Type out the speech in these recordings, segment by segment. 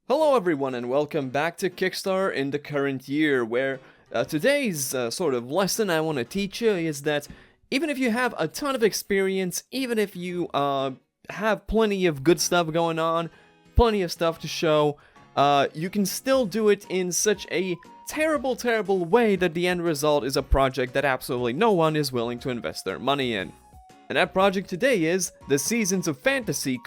Hello everyone and welcome back to Kickstarter in the current year, where today's sort of lesson I want to teach you is that even if you have a ton of experience, even if you have plenty of good stuff going on, plenty of stuff to show, you can still do it in such a terrible way that the end result is a project that absolutely no one is willing to invest their money in. And that project today is The Seasons of Fantasy: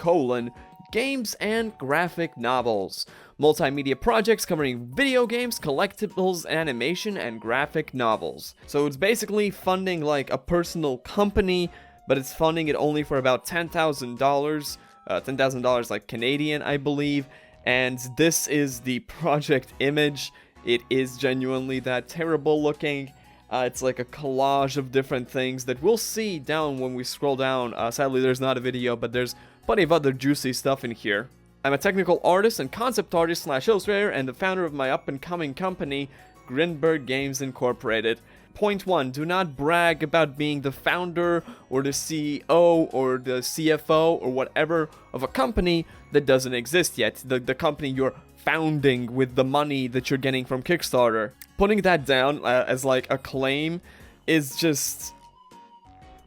Games and Graphic Novels. Multimedia projects covering video games, collectibles, animation, and graphic novels. So it's basically funding like a personal company, but it's funding it only for about $10,000. $10,000 like Canadian, I believe. And this is the project image. It is genuinely that terrible looking. It's like a collage of different things that we'll see down when we scroll down. Sadly, there's not a video, but there's plenty of other juicy stuff in here. I'm a technical artist and concept artist / illustrator and the founder of my up-and-coming company, Grinberg Games Incorporated. Point 1, do not brag about being the founder or the CEO or the CFO or whatever of a company that doesn't exist yet. The company you're founding with the money that you're getting from Kickstarter. Putting that down as like a claim is just...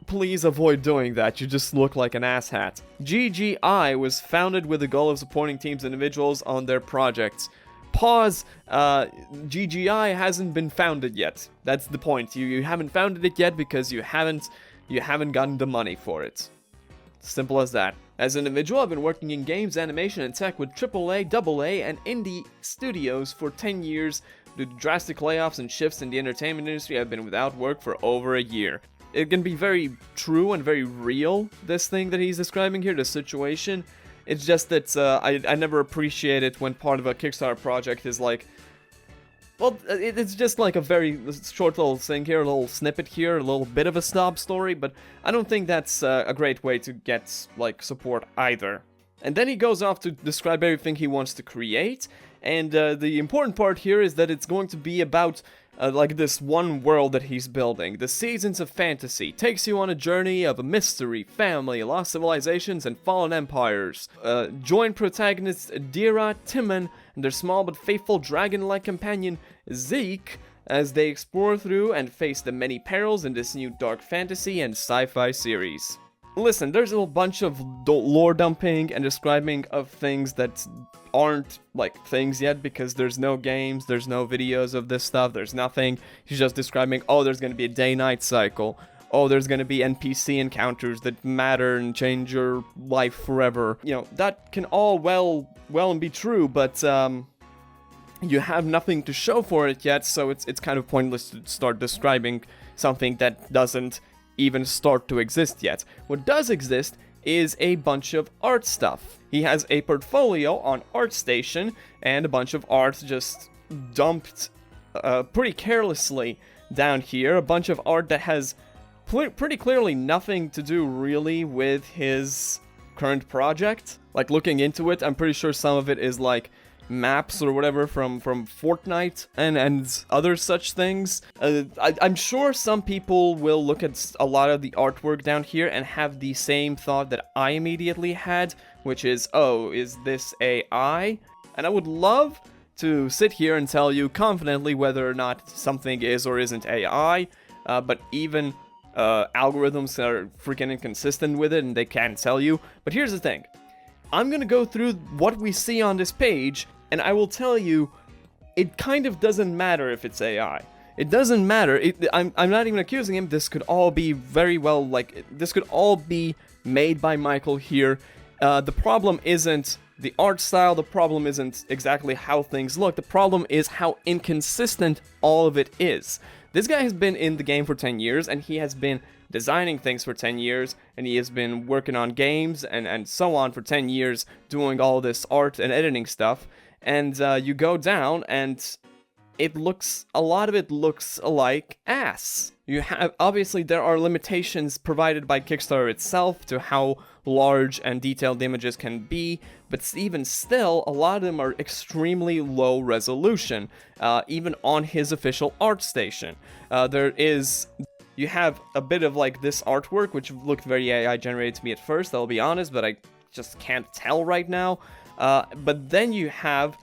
Please avoid doing that, you just look like an asshat. GGI was founded with the goal of supporting teams and individuals on their projects. Pause, GGI hasn't been founded yet. That's the point. You haven't founded it yet because you haven't gotten the money for it. Simple as that. As an individual, I've been working in games, animation, and tech with AAA, AA, and indie studios for 10 years. Due to drastic layoffs and shifts in the entertainment industry, I've been without work for over a year. It can be very true and very real, this thing that he's describing here, the situation. It's just that I never appreciate it when part of a Kickstarter project is like... Well, it's just like a very short little thing here, a little snippet here, a little bit of a sob story, but I don't think that's a great way to get, like, support either. And then he goes off to describe everything he wants to create, and the important part here is that it's going to be about... like this one world that he's building. The Seasons of Fantasy takes you on a journey of a mystery, family, lost civilizations, and fallen empires. Join protagonists Dira, Timon, and their small but faithful dragon-like companion Zeke as they explore through and face the many perils in this new dark fantasy and sci-fi series. Listen, there's a whole bunch of lore dumping and describing of things that aren't like things yet because there's no games, there's no videos of this stuff, there's nothing. He's just describing, oh, there's gonna be a day-night cycle. Oh, there's gonna be NPC encounters that matter and change your life forever. You know, that can all well and be true, but you have nothing to show for it yet, so it's kind of pointless to start describing something that doesn't even start to exist yet. What does exist is a bunch of art stuff. He has a portfolio on ArtStation and a bunch of art just dumped pretty carelessly down here. A bunch of art that has pretty clearly nothing to do really with his current project. Like, looking into it, I'm pretty sure some of it is like maps or whatever from Fortnite and other such things. I'm sure some people will look at a lot of the artwork down here and have the same thought that I immediately had, which is, oh, is this AI? And I would love to sit here and tell you confidently whether or not something is or isn't AI, but even algorithms are freaking inconsistent with it and they can't tell you. But here's the thing. I'm gonna go through what we see on this page, and I will tell you, it kind of doesn't matter if it's AI. It doesn't matter. I'm not even accusing him. This could all be very well, like, this could all be made by Michael here. The problem isn't the art style. The problem isn't exactly how things look. The problem is how inconsistent all of it is. This guy has been in the game for 10 years, and he has been designing things for 10 years, and he has been working on games and so on for 10 years, doing all this art and editing stuff, and you go down, and a lot of it looks like ass. You have, obviously there are limitations provided by Kickstarter itself to how large and detailed images can be, but even still, a lot of them are extremely low resolution, even on his official ArtStation. You have a bit of like this artwork, which looked very AI generated to me at first, I'll be honest, but I just can't tell right now. But then you have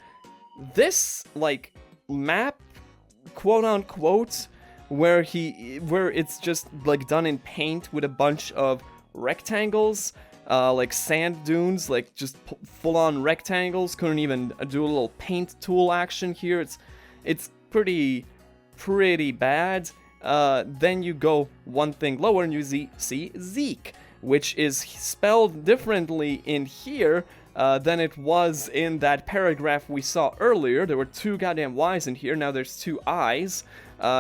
this, like, map, quote-unquote, where it's just, like, done in paint with a bunch of rectangles, like sand dunes, like, just full-on rectangles, couldn't even do a little paint tool action here, it's pretty bad. Then you go one thing lower and you see Zeke, which is spelled differently in here than it was in that paragraph we saw earlier. There were 2 goddamn Y's in here, now there's 2 I's.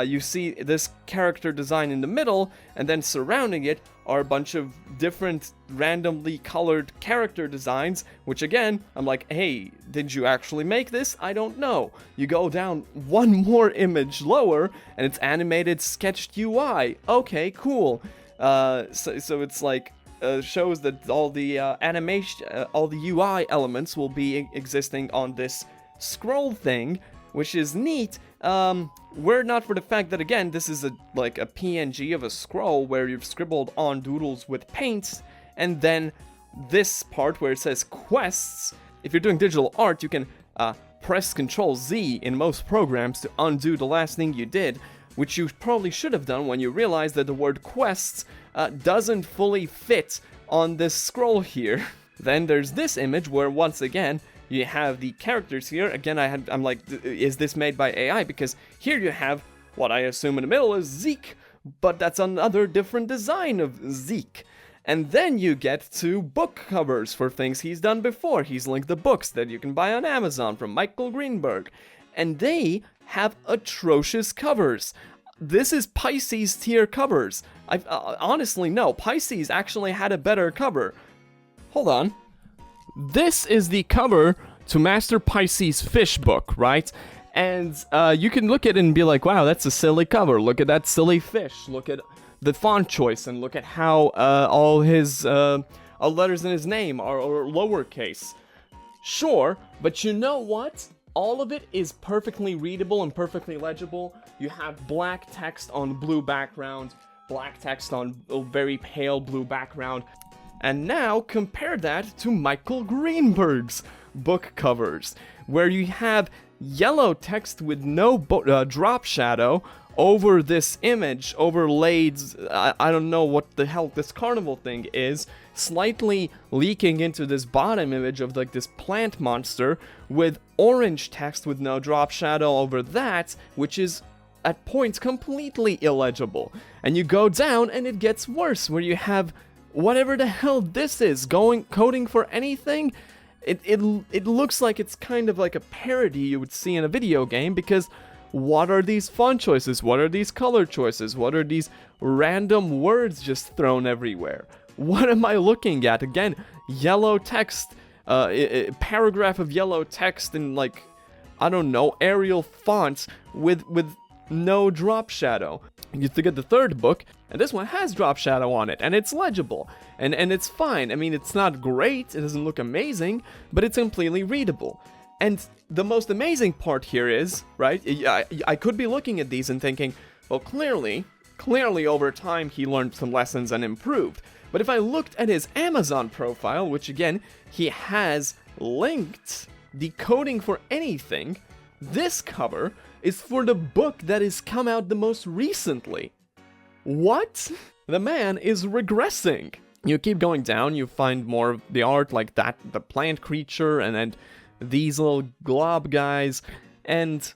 You see this character design in the middle, and then surrounding it are a bunch of different randomly colored character designs, which again, I'm like, hey, did you actually make this? I don't know. You go down one more image lower, and it's animated sketched UI. Okay, cool. So it's like, shows that all the animation, all the UI elements will be existing on this scroll thing, which is neat. Were not for the fact that, again, this is like a PNG of a scroll where you've scribbled on doodles with paint, and then this part where it says quests. If you're doing digital art, you can press Ctrl-Z in most programs to undo the last thing you did, which you probably should have done when you realized that the word quests doesn't fully fit on this scroll here. Then there's this image where, once again, you have the characters here. Again, I'm like, is this made by AI? Because here you have what I assume in the middle is Zeke, but that's another different design of Zeke. And then you get to book covers for things he's done before. He's linked the books that you can buy on Amazon from Michael Greenberg. And they have atrocious covers. This is Pisces tier covers. Honestly, no, Pisces actually had a better cover. Hold on. This is the cover to Master Pisces Fish book, right? And you can look at it and be like, wow, that's a silly cover. Look at that silly fish. Look at the font choice, and look at how all his letters in his name are lowercase. Sure, but you know what? All of it is perfectly readable and perfectly legible. You have black text on blue background, black text on a very pale blue background. And now compare that to Michael Greenberg's book covers, where you have yellow text with no drop shadow over this image, overlaid, I don't know what the hell this carnival thing is, slightly leaking into this bottom image of like this plant monster with orange text with no drop shadow over that, which is at points completely illegible. And you go down and it gets worse, where you have whatever the hell this is, coding for anything. It looks like it's kind of like a parody you would see in a video game, because what are these font choices? What are these color choices? What are these random words just thrown everywhere? What am I looking at? Again, yellow text, paragraph of yellow text in, like, I don't know, Arial fonts with no drop shadow. You get the third book, and this one has drop shadow on it, and it's legible, and it's fine. I mean, it's not great, it doesn't look amazing, but it's completely readable. And the most amazing part here is, right, I could be looking at these and thinking, well, clearly over time he learned some lessons and improved. But if I looked at his Amazon profile, which again, he has linked decoding for anything, this cover is for the book that has come out the most recently. What? The man is regressing. You keep going down, you find more of the art like that, the plant creature, and then these little glob guys, and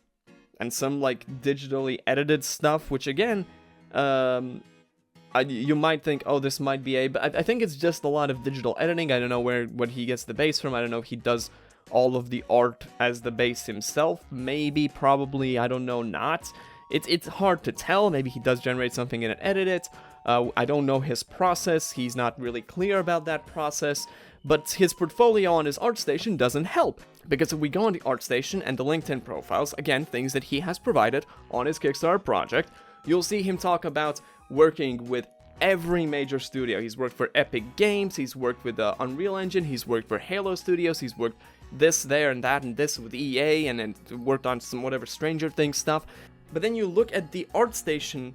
some like digitally edited stuff, which again, you might think, oh, this might be but I think it's just a lot of digital editing. I don't know what he gets the base from. I don't know if he does all of the art as the base himself. Maybe, probably, I don't know, not. It's hard to tell. Maybe he does generate something and edit it. I don't know his process. He's not really clear about that process. But his portfolio on his ArtStation doesn't help. Because if we go on the ArtStation and the LinkedIn profiles, again, things that he has provided on his Kickstarter project, you'll see him talk about working with every major studio. He's worked for Epic Games, he's worked with the Unreal Engine, he's worked for Halo Studios, he's worked this, there, and that, and this with EA, and then worked on some whatever Stranger Things stuff. But then you look at the ArtStation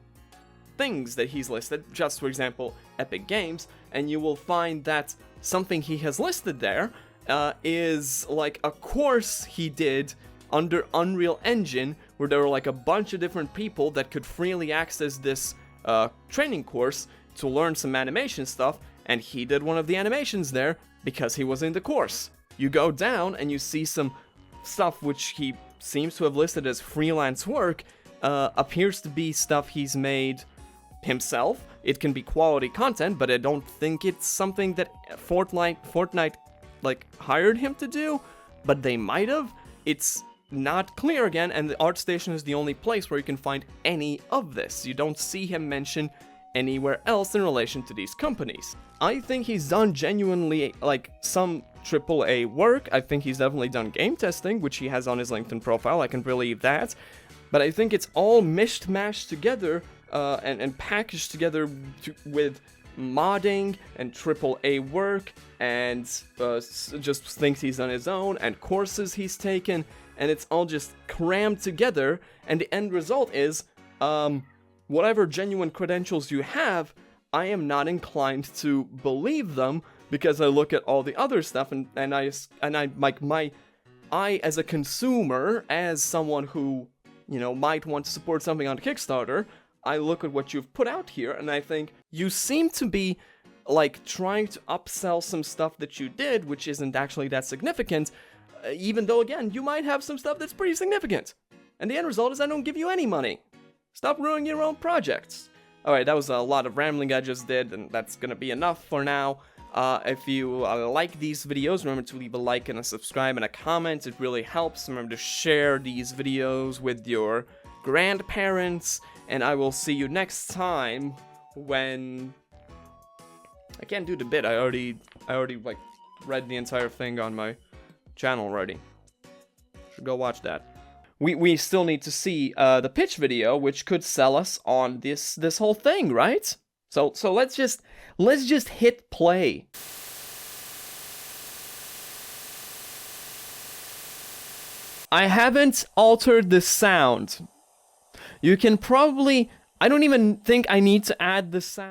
things that he's listed, just for example, Epic Games, and you will find that something he has listed there is like a course he did under Unreal Engine, where there were like a bunch of different people that could freely access this training course to learn some animation stuff, and he did one of the animations there because he was in the course. You go down and you see some stuff which he seems to have listed as freelance work, appears to be stuff he's made himself. It can be quality content, but I don't think it's something that Fortnite like hired him to do, but they might have. It's not clear again, and the ArtStation is the only place where you can find any of this. You don't see him mention anywhere else in relation to these companies. I think he's done genuinely like some AAA work. I think he's definitely done game testing, which he has on his LinkedIn profile. I can believe that. But I think it's all mishmashed together and packaged together with modding and AAA work and just things he's on his own and courses he's taken, and it's all just crammed together, and the end result is whatever genuine credentials you have, I am not inclined to believe them, because I look at all the other stuff and I as a consumer, as someone who, you know, might want to support something on Kickstarter, I look at what you've put out here and I think you seem to be like trying to upsell some stuff that you did, which isn't actually that significant, even though again, you might have some stuff that's pretty significant. And the end result is I don't give you any money. Stop ruining your own projects. Alright, that was a lot of rambling I just did, and that's gonna be enough for now. If you like these videos, remember to leave a like and a subscribe and a comment. It really helps. Remember to share these videos with your grandparents, and I will see you next time when... I can't do the bit. I already like read the entire thing on my channel already. Should go watch that. We still need to see the pitch video, which could sell us on this whole thing, right? So let's just hit play. I haven't altered the sound. You can probably... I don't even think I need to add the sound.